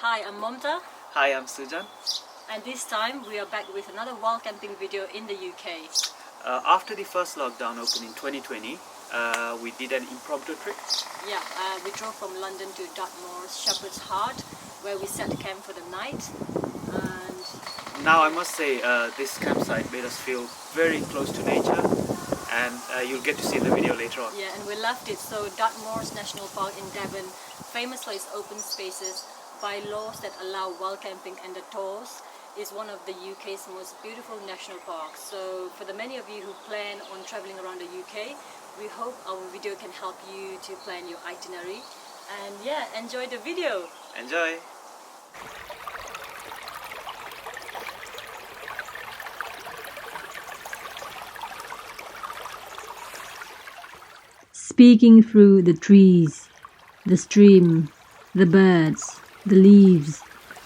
Hi, I'm Momta, Hi, I'm Sujaan. and this time we are back with another wild camping video in the UK. After the first lockdown opened in 2020, we did an impromptu trip. Yeah, we drove from London to Dartmoor Shepherds Hut, where we set camp for the night. And Now I must say this campsite made us feel very close to nature, and you'll get to see the video later on. yeah, and we left it. So Dartmoor's National Park in Devon, famous for its open spaces, by laws that allow wild camping and the tours, is one of the UK's most beautiful national parks. So for the many of you who plan on traveling around the UK, we hope our video can help you to plan your itinerary. And yeah, enjoy the video. Enjoy! Speaking through the trees, the stream, the birds, the leaves,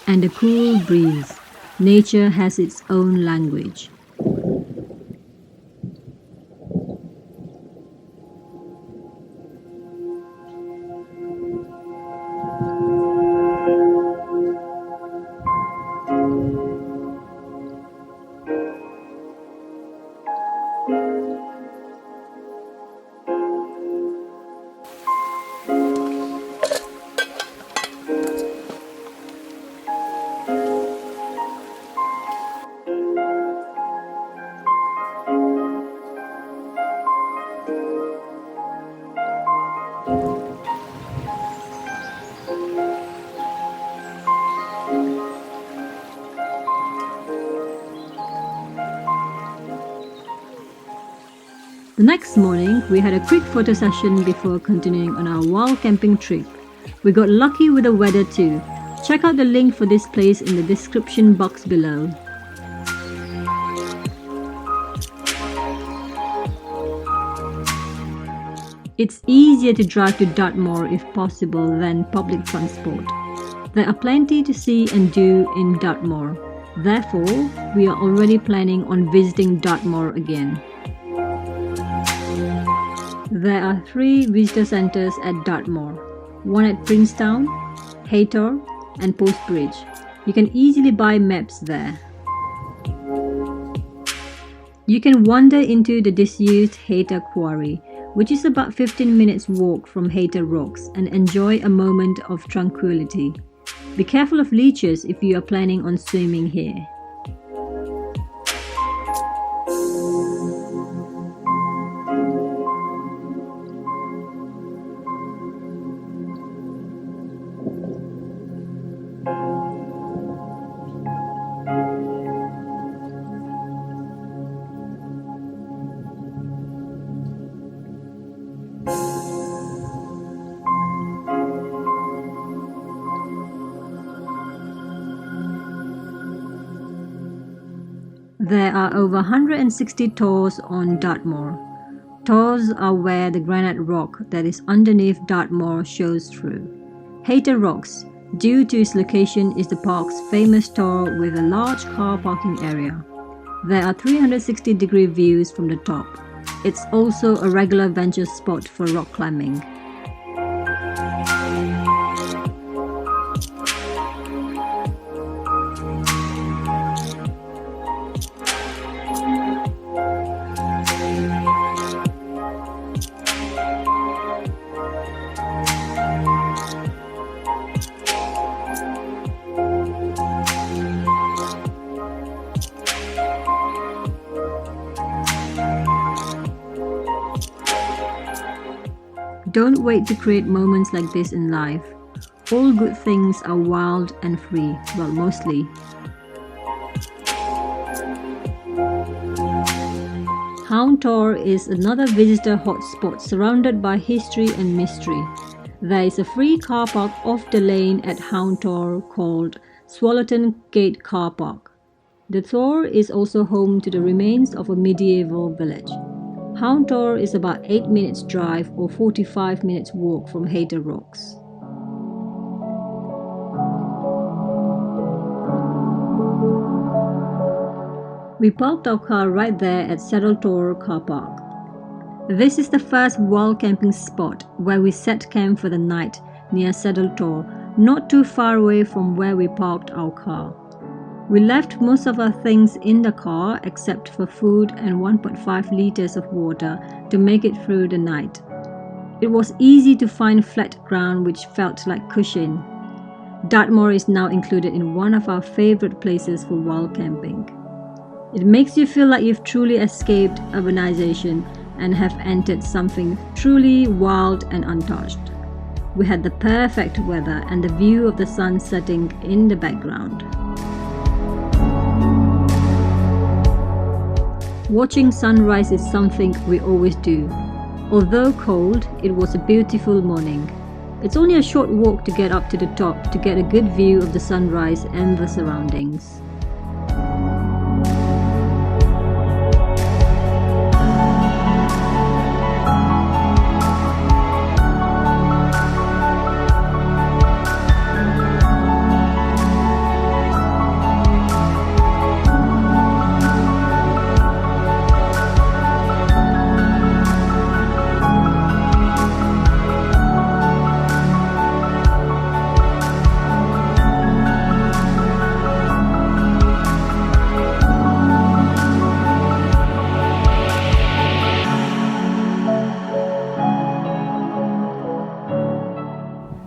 and the cool breeze, nature has its own language. The next morning, we had a quick photo session before continuing on our wild camping trip. We got lucky with the weather too. Check out the link for this place in the description box below. It's easier to drive to Dartmoor if possible than public transport. There are plenty to see and do in Dartmoor. Therefore, we are already planning on visiting Dartmoor again. There are 3 visitor centres at Dartmoor, one at Princetown, Haytor and Postbridge. You can easily buy maps there. You can wander into the disused Haytor Quarry, which is about 15 minutes walk from Haytor Rocks, and enjoy a moment of tranquility. Be careful of leeches if you are planning on swimming here. There are over 160 tors on Dartmoor. Tors are where the granite rock that is underneath Dartmoor shows through. Haytor Rocks, due to its location, is the park's famous tor with a large car parking area. There are 360-degree views from the top. It's also a regular venture spot for rock climbing. Don't wait to create moments like this in life. All good things are wild and free, well, mostly. Hound Tor is another visitor hotspot surrounded by history and mystery. There is a free car park off the lane at Hound Tor called Swallerton Gate Carpark. The Tor is also home to the remains of a medieval village. Hound Tor is about 8 minutes drive or 45 minutes walk from Haytor Rocks. We parked our car right there at Tor Carpark. This is the first wild camping spot where we set camp for the night near Tor, not too far away from where we parked our car. We left most of our things in the car except for food and 1.5 liters of water to make it through the night. It was easy to find flat ground which felt like cushion. Dartmoor is now included in one of our favorite places for wild camping. It makes you feel like you've truly escaped urbanization and have entered something truly wild and untouched. We had the perfect weather and the view of the sun setting in the background. Watching sunrise is something we always do. Although cold, it was a beautiful morning. It's only a short walk to get up to the top to get a good view of the sunrise and the surroundings.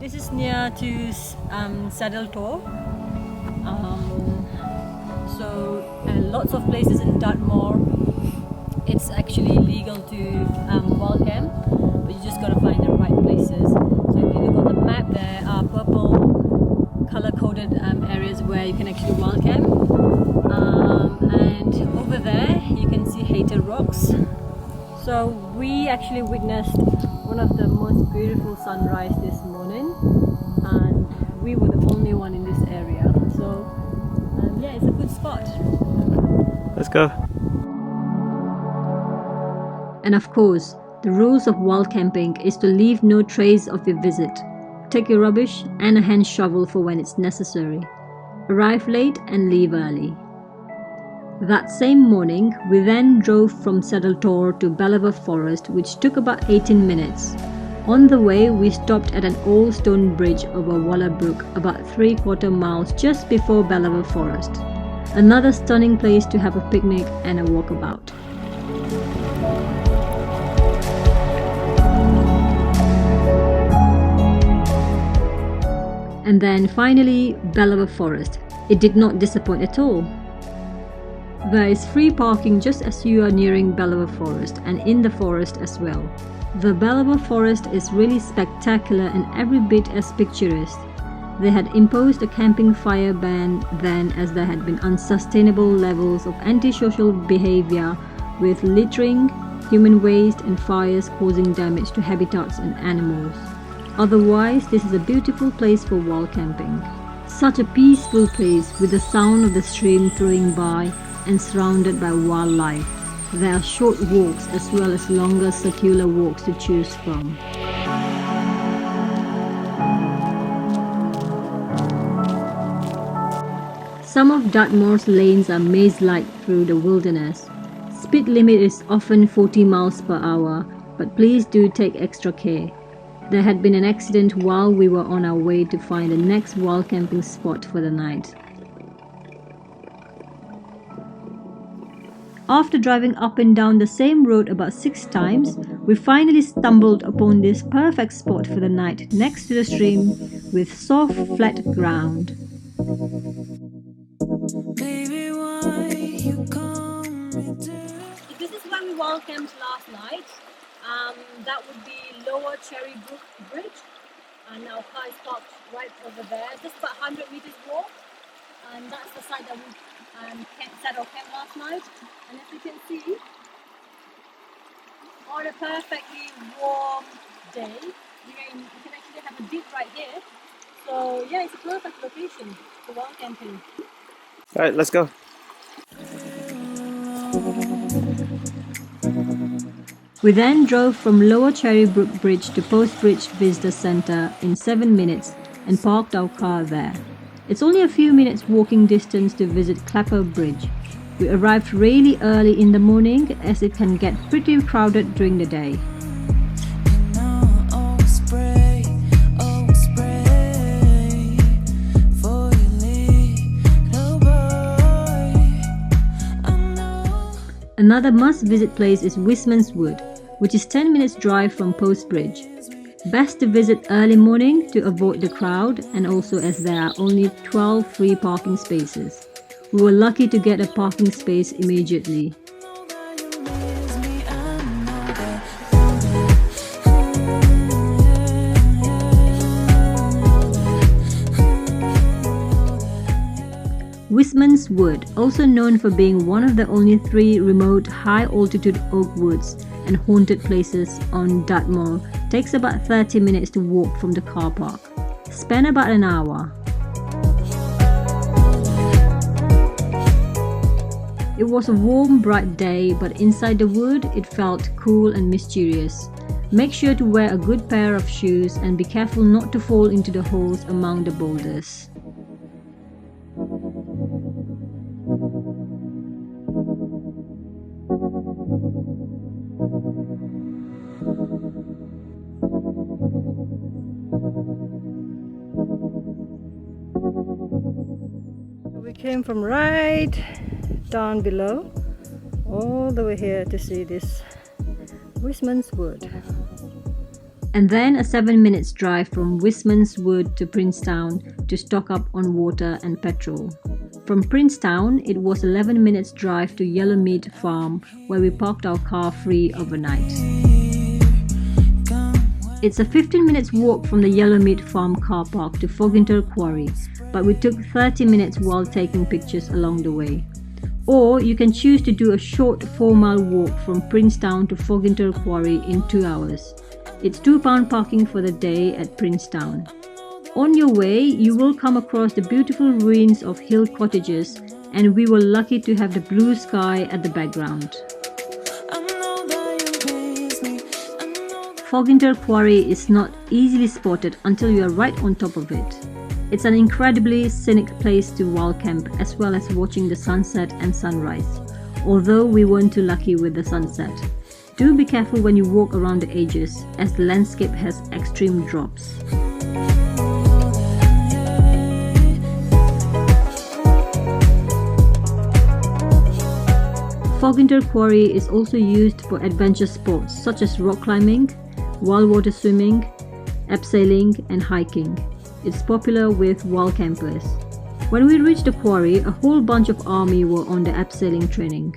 This is near to Haytor Tor. Lots of places in Dartmoor, it's actually legal to wild camp, but you just gotta find the right places. So if you look on the map, there are purple color-coded areas where you can actually wild camp. And over there, you can see Haytor Rocks. So we actually witnessed one of the most beautiful sunrise this morning, and we were the only one in this area. So yeah, it's a good spot. Let's go. And of course, the rules of wild camping is to leave no trace of your visit. Take your rubbish and a hand shovel for when it's necessary. Arrive late and leave early. That same morning, we then drove from Haytor Tor to Belvoir Forest, which took about 18 minutes. On the way, we stopped at an old stone bridge over Waller Brook, about 3/4 miles just before Belvoir Forest. Another stunning place to have a picnic and a walkabout. And then finally, Belvoir Forest. It did not disappoint at all. There is free parking just as you are nearing Belvoir Forest and in the forest as well. The Belvoir Forest is really spectacular and every bit as picturesque. They had imposed a camping fire ban then, as there had been unsustainable levels of antisocial behavior with littering, human waste and fires causing damage to habitats and animals. Otherwise, this is a beautiful place for wild camping. Such a peaceful place with the sound of the stream flowing by and surrounded by wildlife. There are short walks as well as longer circular walks to choose from. Some of Dartmoor's lanes are maze-like through the wilderness. Speed limit is often 40 miles per hour, but please do take extra care. There had been an accident while we were on our way to find the next wild camping spot for the night. After driving up and down the same road about 6 times, we finally stumbled upon this perfect spot for the night next to the stream with soft, flat ground. Baby, why you come This is where we wild camped last night. That would be lower Cherrybrook Bridge, and our car is parked right over there, just about 100 meters walk, and that's the site that we set our camp last night. And as you can see, on a perfectly warm day, you can actually have a dip right here. So yeah, it's a perfect location for wild camping. Alright, let's go. We then drove from Lower Cherrybrook Bridge to Postbridge Visitor Centre in 7 minutes and parked our car there. It's only a few minutes walking distance to visit Clapper Bridge. We arrived really early in the morning as it can get pretty crowded during the day. Another must-visit place is Wistman's Wood, which is 10 minutes drive from Postbridge. Best to visit early morning to avoid the crowd, and also as there are only 12 free parking spaces. We were lucky to get a parking space immediately. Wistman's Wood, also known for being one of the only 3 remote high-altitude oak woods and haunted places on Dartmoor, takes about 30 minutes to walk from the car park. Spend about an hour. It was a warm, bright day, but inside the wood it felt cool and mysterious. Make sure to wear a good pair of shoes and be careful not to fall into the holes among the boulders. We came from right down below all the way here to see this Wistman's Wood. And then a 7 minutes drive from Wistman's Wood to Princetown to stock up on water and petrol. From Princetown, it was 11 minutes drive to Yellowmead Farm, where we parked our car free overnight. It's a 15 minutes walk from the Yellowmead Farm car park to Foggintor Quarry, but we took 30 minutes while taking pictures along the way. Or you can choose to do a short 4-mile walk from Princetown to Foggintor Quarry in 2 hours. It's £2 parking for the day at Princetown. On your way, you will come across the beautiful ruins of hill cottages, and we were lucky to have the blue sky at the background. Foggintor Quarry is not easily spotted until you are right on top of it. It's an incredibly scenic place to wall camp, as well as watching the sunset and sunrise, although we weren't too lucky with the sunset. Do be careful when you walk around the edges, as the landscape has extreme drops. Foggintor Quarry is also used for adventure sports such as rock climbing, wild water swimming, abseiling and hiking. It's popular with wall campers. When we reached the quarry, a whole bunch of army were on the abseiling training.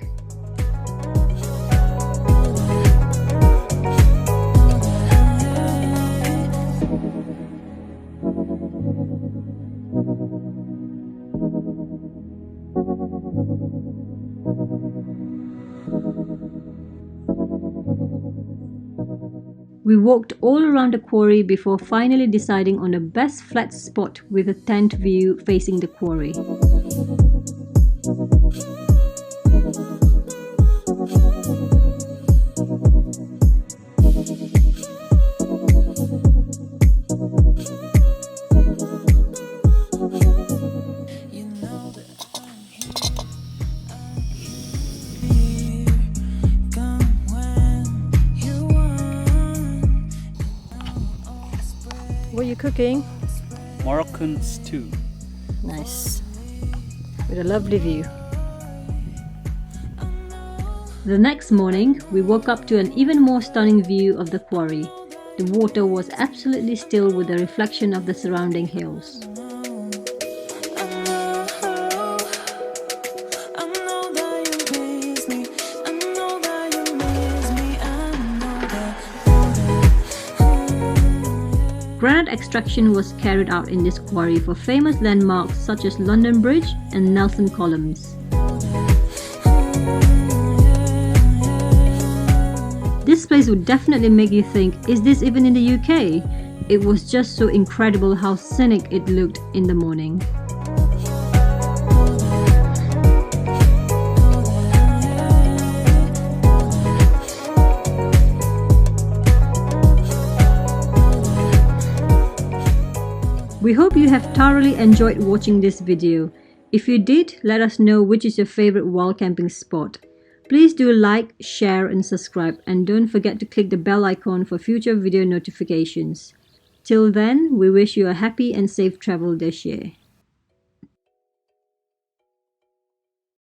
We walked all around the quarry before finally deciding on the best flat spot with a tent view facing the quarry. What are you cooking? Moroccan stew. Nice. With a lovely view. The next morning, we woke up to an even more stunning view of the quarry. The water was absolutely still with the reflection of the surrounding hills. Granite extraction was carried out in this quarry for famous landmarks such as London Bridge and Nelson Columns. This place would definitely make you think, is this even in the UK? It was just so incredible how scenic it looked in the morning. We hope you have thoroughly enjoyed watching this video. If you did, let us know which is your favorite wall camping spot. Please do like, share and subscribe, and don't forget to click the bell icon for future video notifications. Till then, we wish you a happy and safe travel this year.